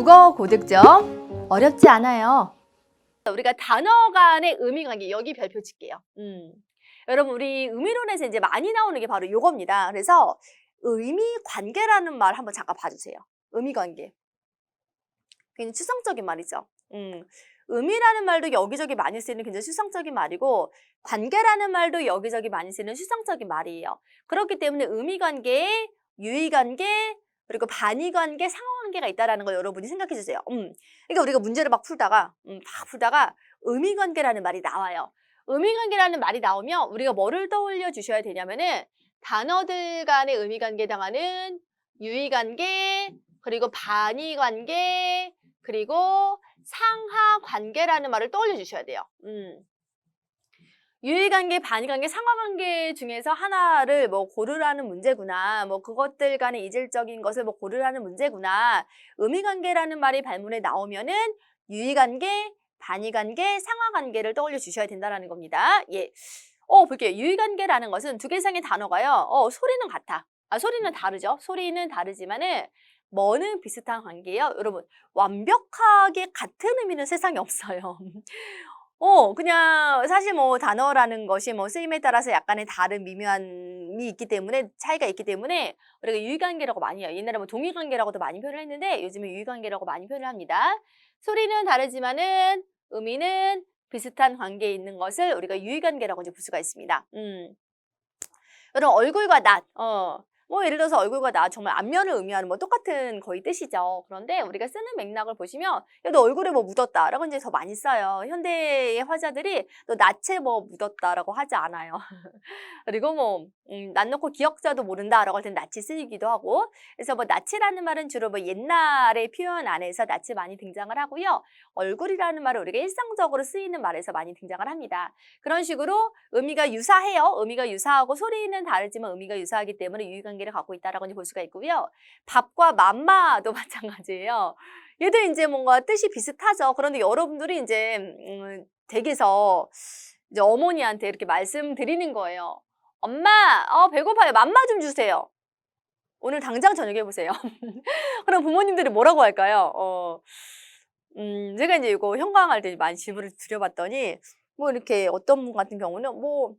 국어 고득점 어렵지 않아요. 우리가 단어 간의 의미 관계 여기 별표 칠게요. 여러분 우리 의미론에서 이제 많이 나오는 게 바로 요겁니다. 그래서 의미 관계라는 말 한번 잠깐 봐주세요. 의미 관계. 굉장히 추상적인 말이죠. 의미라는 말도 여기저기 많이 쓰이는 굉장히 추상적인 말이고 관계라는 말도 여기저기 많이 쓰이는 추상적인 말이에요. 그렇기 때문에 의미 관계, 유의 관계, 그리고 반의 관계, 상호 관계가 있다는 걸 여러분이 생각해 주세요. 그러니까 우리가 문제를 막 풀다가 의미 관계라는 말이 나와요. 의미 관계라는 말이 나오면 우리가 뭐를 떠올려 주셔야 되냐면은 단어들 간의 의미 관계 당하는 유의 관계, 그리고 반의 관계, 그리고 상하 관계라는 말을 떠올려 주셔야 돼요. 유의관계, 반의관계, 상하관계 중에서 하나를 뭐 고르라는 문제구나. 뭐 그것들 간의 이질적인 것을 뭐 고르라는 문제구나. 의미관계라는 말이 발문에 나오면은 유의관계, 반의관계, 상하관계를 떠올려 주셔야 된다는 겁니다. 예. 볼게요. 유의관계라는 것은 두 개 이상의 단어가요. 소리는 같아. 소리는 다르죠. 소리는 다르지만은 뭐는 비슷한 관계예요. 여러분 완벽하게 같은 의미는 세상에 없어요. 그냥 사실 뭐 단어라는 것이 뭐 쓰임에 따라서 약간의 다른 미묘함이 있기 때문에 차이가 있기 때문에 우리가 유의관계라고 많이 해요. 옛날에 뭐 동의관계라고도 많이 표현을 했는데 요즘은 유의관계라고 많이 표현을 합니다. 소리는 다르지만은 의미는 비슷한 관계에 있는 것을 우리가 유의관계라고 이제 볼 수가 있습니다. 여러분 얼굴과 낯, 뭐 예를 들어서 얼굴과 낯 정말 안면을 의미하는 뭐 똑같은 거의 뜻이죠. 그런데 우리가 쓰는 맥락을 보시면 야, 너 얼굴에 뭐 묻었다라고 이제 더 많이 써요. 현대의 화자들이 너 낯에 뭐 묻었다라고 하지 않아요. 그리고 뭐 낯 놓고 기억자도 모른다라고 할 땐 낯이 쓰이기도 하고 그래서 뭐 낯이라는 말은 주로 뭐 옛날의 표현 안에서 낯이 많이 등장을 하고요. 얼굴이라는 말은 우리가 일상적으로 쓰이는 말에서 많이 등장을 합니다. 그런 식으로 의미가 유사해요. 의미가 유사하고 소리는 다르지만 의미가 유사하기 때문에 유의관계를 갖고 있다라고 볼 수가 있고요. 밥과 맘마도 마찬가지예요. 얘도 이제 뭔가 뜻이 비슷하죠. 그런데 여러분들이 이제 댁에서 이제 어머니한테 이렇게 말씀드리는 거예요. 엄마, 배고파요. 맘마 좀 주세요. 오늘 당장 저녁에 보세요. 그럼 부모님들이 뭐라고 할까요? 제가 이제 이거 현강할 때 많이 질문을 드려봤더니 뭐 이렇게 어떤 분 같은 경우는 뭐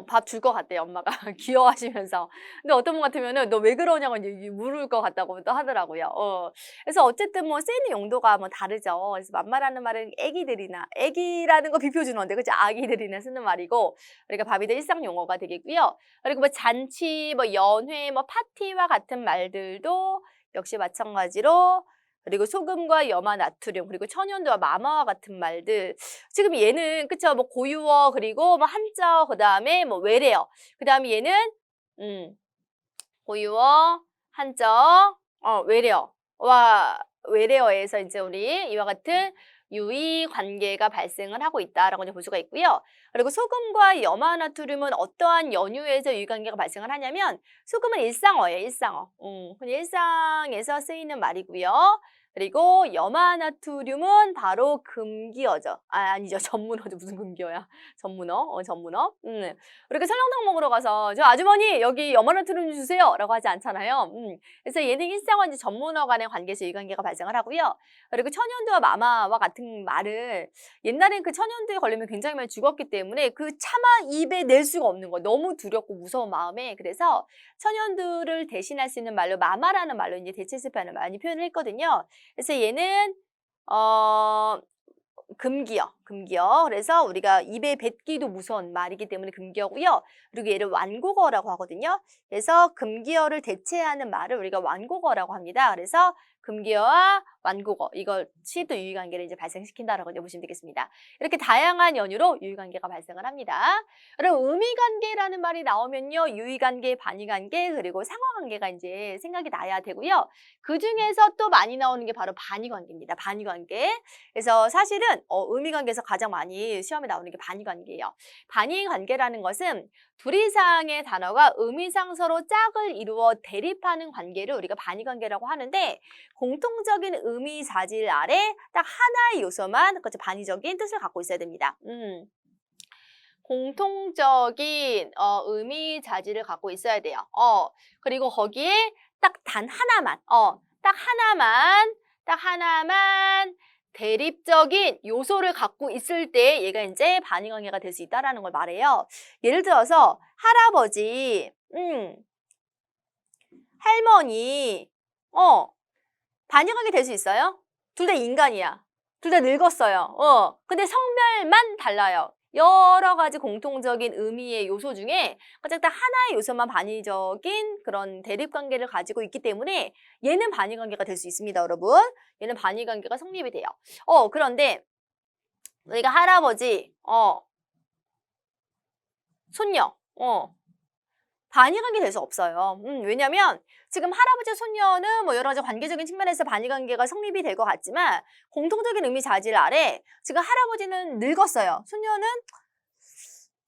밥 줄 것 같대요, 엄마가. 귀여워하시면서. 근데 어떤 분 같으면은 너 왜 그러냐고 이제 물을 것 같다고 또 하더라고요. 그래서 어쨌든 뭐 쓰이는 용도가 뭐 다르죠. 그래서 맘마라는 말은 애기라는 거 비표준 어인데 그죠? 아기들이나 쓰는 말이고 그러니까 밥이 더 일상 용어가 되겠고요. 그리고 뭐 잔치, 뭐 연회, 뭐 파티와 같은 말들도 역시 마찬가지로 그리고 소금과 염화 나트륨 그리고 천연두와 마마와 같은 말들 지금 얘는 그쵸 뭐 고유어 그리고 뭐 한자어 그다음에 뭐 외래어 그다음에 얘는 고유어 한자어 외래어에서 이제 우리 이와 같은 유의 관계가 발생을 하고 있다라고 이제 볼 수가 있고요. 그리고 소금과 염화 나트륨은 어떠한 연유에서 유의 관계가 발생을 하냐면 소금은 일상어예요, 일상어. 그냥 일상에서 쓰이는 말이고요. 그리고 염화 나트륨은 바로 금기어죠. 아니죠. 전문어죠. 무슨 금기어야. 전문어. 전문어. 우리가 설렁탕 먹으러 가서 저 아주머니 여기 염화 나트륨 주세요. 라고 하지 않잖아요. 그래서 얘는 일상어 이제 전문어 간의 관계에서 유의관계가 발생을 하고요. 그리고 천연두와 마마와 같은 말을 옛날엔 그 천연두에 걸리면 굉장히 많이 죽었기 때문에 그 차마 입에 낼 수가 없는 거예요. 너무 두렵고 무서운 마음에. 그래서 천연두를 대신할 수 있는 말로 마마라는 말로 이제 대체습하는 많이 표현을 했거든요. 그래서 얘는 금기어. 그래서 우리가 입에 뱉기도 무서운 말이기 때문에 금기어고요. 그리고 얘를 완곡어라고 하거든요. 그래서 금기어를 대체하는 말을 우리가 완곡어라고 합니다. 그래서 금기어와 완곡어 이것이 또 유의관계를 이제 발생시킨다라고 이제 보시면 되겠습니다. 이렇게 다양한 연유로 유의관계가 발생을 합니다. 그럼 의미관계라는 말이 나오면요, 유의관계, 반의관계 그리고 상하관계가 이제 생각이 나야 되고요. 그 중에서 또 많이 나오는 게 바로 반의관계입니다. 반의관계. 그래서 사실은 의미관계에서 가장 많이 시험에 나오는 게 반의관계예요. 반의관계라는 것은 둘 이상의 단어가 의미상 서로 짝을 이루어 대립하는 관계를 우리가 반의관계라고 하는데 공통적인 의미 자질 아래 딱 하나의 요소만 그렇죠 반의적인 뜻을 갖고 있어야 됩니다. 공통적인 의미 자질을 갖고 있어야 돼요. 그리고 거기에 딱 단 하나만 딱 하나만 대립적인 요소를 갖고 있을 때 얘가 이제 반의관계가 될 수 있다라는 걸 말해요. 예를 들어서 할아버지, 할머니, 반의관계 될 수 있어요? 둘 다 인간이야. 둘 다 늙었어요. 근데 성별만 달라요. 여러 가지 공통적인 의미의 요소 중에 어쨌든 하나의 요소만 반의적인 그런 대립관계를 가지고 있기 때문에 얘는 반의관계가 될 수 있습니다, 여러분. 얘는 반의관계가 성립이 돼요. 그런데 우리가 할아버지, 손녀, 반의관계 될 수 없어요. 왜냐면 지금 할아버지 손녀는 뭐 여러 가지 관계적인 측면에서 반의관계가 성립이 될 것 같지만 공통적인 의미 자질 아래 지금 할아버지는 늙었어요. 손녀는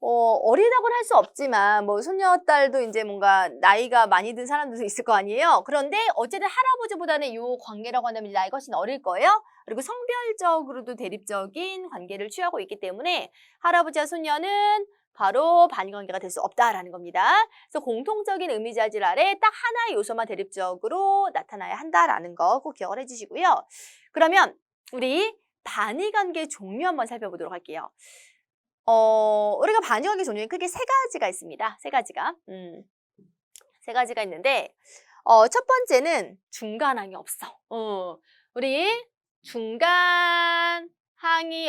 어리다고는 할 수 없지만 뭐 손녀딸도 이제 뭔가 나이가 많이 든 사람들도 있을 거 아니에요. 그런데 어쨌든 할아버지보다는 이 관계라고 한다면 나이가 훨씬 어릴 거예요. 그리고 성별적으로도 대립적인 관계를 취하고 있기 때문에 할아버지와 손녀는 바로 반의관계가 될 수 없다라는 겁니다. 그래서 공통적인 의미자질 아래 딱 하나의 요소만 대립적으로 나타나야 한다라는 거 꼭 기억을 해주시고요. 그러면 우리 반의관계 종류 한번 살펴보도록 할게요. 우리가 반의관계 종류는 크게 세 가지가 있습니다. 세 가지가. 세 가지가 있는데, 첫 번째는 중간항이 없어. 우리 중간항이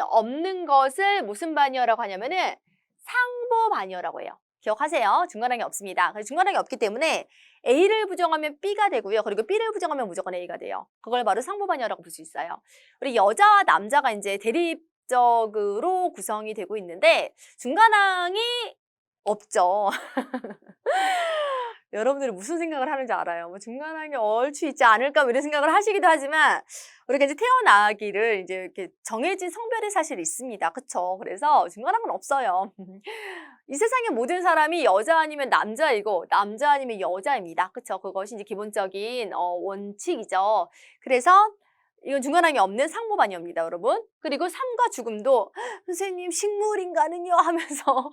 없는 것을 무슨 반의어라고 하냐면은 상보 반의어라고 해요. 기억하세요. 중간항이 없습니다. 그래서 중간항이 없기 때문에 A를 부정하면 B가 되고요. 그리고 B를 부정하면 무조건 A가 돼요. 그걸 바로 상보 반의어라고 볼 수 있어요. 우리 여자와 남자가 이제 대립적으로 구성이 되고 있는데 중간항이 없죠. 여러분들이 무슨 생각을 하는지 알아요. 뭐 중간항이 얼추 있지 않을까 뭐 이런 생각을 하시기도 하지만 우리가 이제 태어나기를 이제 이렇게 정해진 성별이 사실 있습니다. 그쵸? 그래서 중간항은 없어요. 이 세상의 모든 사람이 여자 아니면 남자이고 남자 아니면 여자입니다. 그쵸? 그것이 이제 기본적인 원칙이죠. 그래서 이건 중간항이 없는 상보반의어입니다, 여러분. 그리고 삶과 죽음도 선생님 식물인간은요 하면서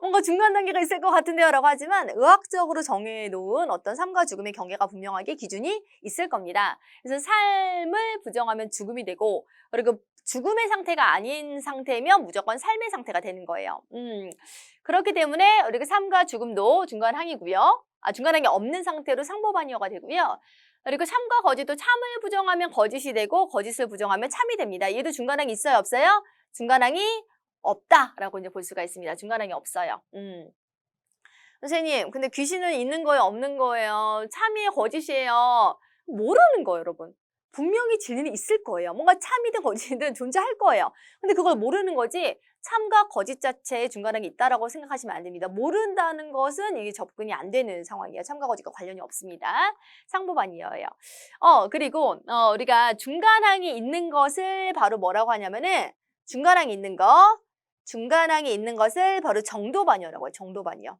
뭔가 중간 단계가 있을 것 같은데요 라고 하지만 의학적으로 정해놓은 어떤 삶과 죽음의 경계가 분명하게 기준이 있을 겁니다. 그래서 삶을 부정하면 죽음이 되고 그리고 죽음의 상태가 아닌 상태면 무조건 삶의 상태가 되는 거예요. 그렇기 때문에 우리가 삶과 죽음도 중간항이고요. 중간항이 없는 상태로 상보반의어가 되고요. 그리고 참과 거짓도 참을 부정하면 거짓이 되고 거짓을 부정하면 참이 됩니다. 얘도 중간항이 있어요, 없어요? 중간항이 없다라고 이제 볼 수가 있습니다. 중간항이 없어요. 선생님, 근데 귀신은 있는 거예요, 없는 거예요? 참이에요, 거짓이에요? 모르는 거예요, 여러분. 분명히 진리는 있을 거예요. 뭔가 참이든 거짓이든 존재할 거예요. 근데 그걸 모르는 거지 참과 거짓 자체에 중간항이 있다라고 생각하시면 안 됩니다. 모른다는 것은 이게 접근이 안 되는 상황이에요. 참과 거짓과 관련이 없습니다. 상보반의어예요. 그리고 우리가 중간항이 있는 것을 바로 뭐라고 하냐면은 중간항이 있는 것을 바로 정도반의어라고 해요. 정도반의어.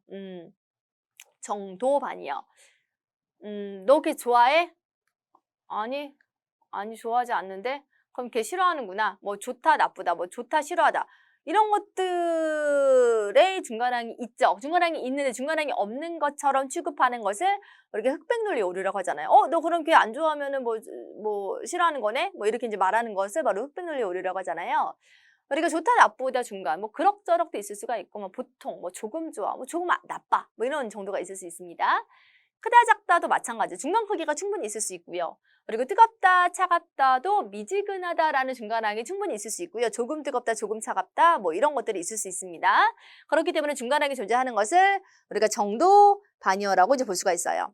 정도반의어. 너 걔 좋아해? 아니 좋아하지 않는데? 그럼 걔 싫어하는구나. 뭐 좋다 나쁘다 뭐 좋다 싫어하다 이런 것들의 중간항이 있죠. 중간항이 있는데 중간항이 없는 것처럼 취급하는 것을 우리가 흑백논리 오류라고 하잖아요. 너 그럼 걔 안 좋아하면은 뭐 싫어하는 거네? 뭐 이렇게 이제 말하는 것을 바로 흑백논리 오류라고 하잖아요. 우리가 좋다 나쁘다 중간 뭐 그럭저럭도 있을 수가 있고 뭐 보통 뭐 조금 좋아 뭐 조금 나빠 뭐 이런 정도가 있을 수 있습니다. 크다 작다도 마찬가지 중간 크기가 충분히 있을 수 있고요. 그리고 뜨겁다 차갑다도 미지근하다라는 중간항이 충분히 있을 수 있고요. 조금 뜨겁다 조금 차갑다 뭐 이런 것들이 있을 수 있습니다. 그렇기 때문에 중간항이 존재하는 것을 우리가 정도 반의어라고 이제 볼 수가 있어요.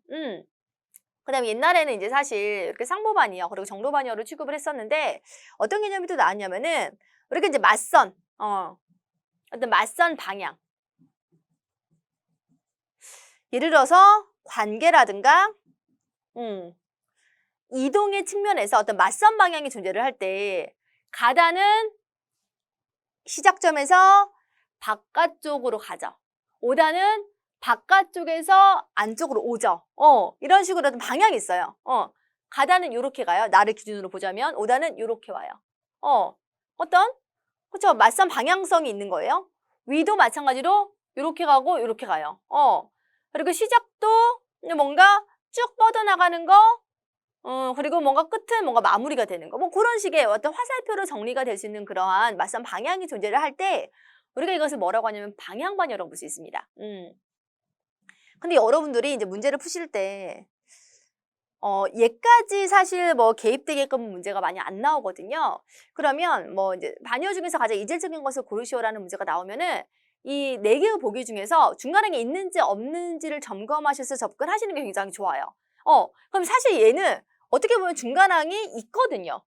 그다음에 옛날에는 이제 사실 이렇게 상보반의어 그리고 정도반의어를 취급을 했었는데 어떤 개념이 또 나왔냐면은 우리가 이제 맞선 어떤 맞선 방향 예를 들어서 관계라든가 이동의 측면에서 어떤 맞선 방향이 존재를 할 때 가다는 시작점에서 바깥쪽으로 가죠. 오다는 바깥쪽에서 안쪽으로 오죠. 이런 식으로 어떤 방향이 있어요. 가다는 이렇게 가요. 나를 기준으로 보자면 오다는 이렇게 와요. 어떤? 그렇죠. 맞선 방향성이 있는 거예요. 위도 마찬가지로 이렇게 가고 이렇게 가요. 그리고 시작도 뭔가 쭉 뻗어나가는 거 그리고 뭔가 끝은 뭔가 마무리가 되는 거. 뭐 그런 식의 어떤 화살표로 정리가 될 수 있는 그러한 맞선 방향이 존재를 할 때 우리가 이것을 뭐라고 하냐면 방향반열이라고 볼 수 있습니다. 근데 여러분들이 이제 문제를 푸실 때 얘까지 사실 뭐 개입되게끔 문제가 많이 안 나오거든요. 그러면 뭐 이제 반열 중에서 가장 이질적인 것을 고르시오라는 문제가 나오면은 이 4개의 보기 중에서 중간에 있는지 없는지를 점검하셔서 접근하시는 게 굉장히 좋아요. 그럼 사실 얘는 어떻게 보면 중간항이 있거든요.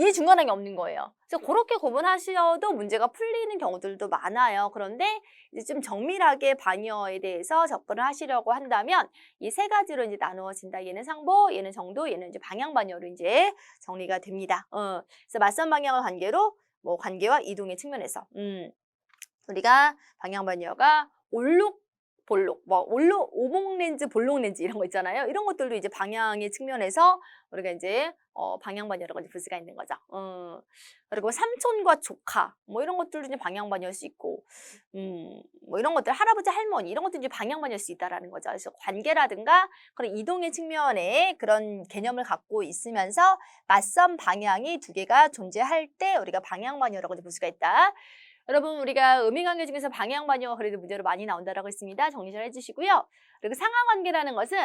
얘 중간항이 없는 거예요. 그래서 그렇게 구분하셔도 문제가 풀리는 경우들도 많아요. 그런데 이제 좀 정밀하게 반여에 대해서 접근을 하시려고 한다면 이 3가지로 이제 나누어진다. 얘는 상보, 얘는 정도, 얘는 이제 방향 반여로 이제 정리가 됩니다. 그래서 맞선 방향의 관계로 뭐 관계와 이동의 측면에서 우리가 방향 반여가 올록 볼록, 뭐 올록 오봉 렌즈, 볼록 렌즈 이런 거 있잖아요. 이런 것들도 이제 방향의 측면에서 우리가 이제 방향 반여라고 볼 수가 있는 거죠. 그리고 삼촌과 조카 뭐 이런 것들도 이제 방향 반여일 수 있고, 뭐 이런 것들 할아버지 할머니 이런 것도 이제 방향 반여일 수 있다라는 거죠. 그래서 관계라든가 그런 이동의 측면에 그런 개념을 갖고 있으면서 맞선 방향이 2개가 존재할 때 우리가 방향 반여라고 볼 수가 있다. 여러분 우리가 의미관계 중에서 방향반여가 그래도 문제로 많이 나온다라고 했습니다. 정리 잘 해주시고요. 그리고 상하관계라는 것은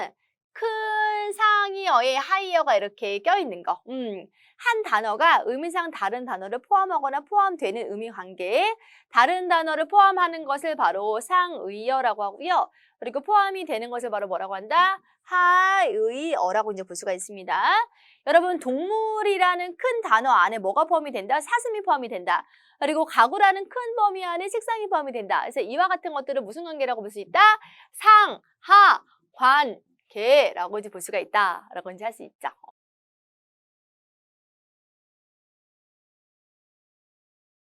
큰 상이어에 하이어가 이렇게 껴있는 거. 한 단어가 의미상 다른 단어를 포함하거나 포함되는 의미관계에 다른 단어를 포함하는 것을 바로 상의어라고 하고요. 그리고 포함이 되는 것을 바로 뭐라고 한다? 하의어라고 이제 볼 수가 있습니다. 여러분 동물이라는 큰 단어 안에 뭐가 포함이 된다? 사슴이 포함이 된다. 그리고 가구라는 큰 범위 안에 책상이 포함이 된다. 그래서 이와 같은 것들을 무슨 관계라고 볼 수 있다? 상, 하, 관, 계라고 이제 볼 수가 있다라고 이제 할 수 있죠.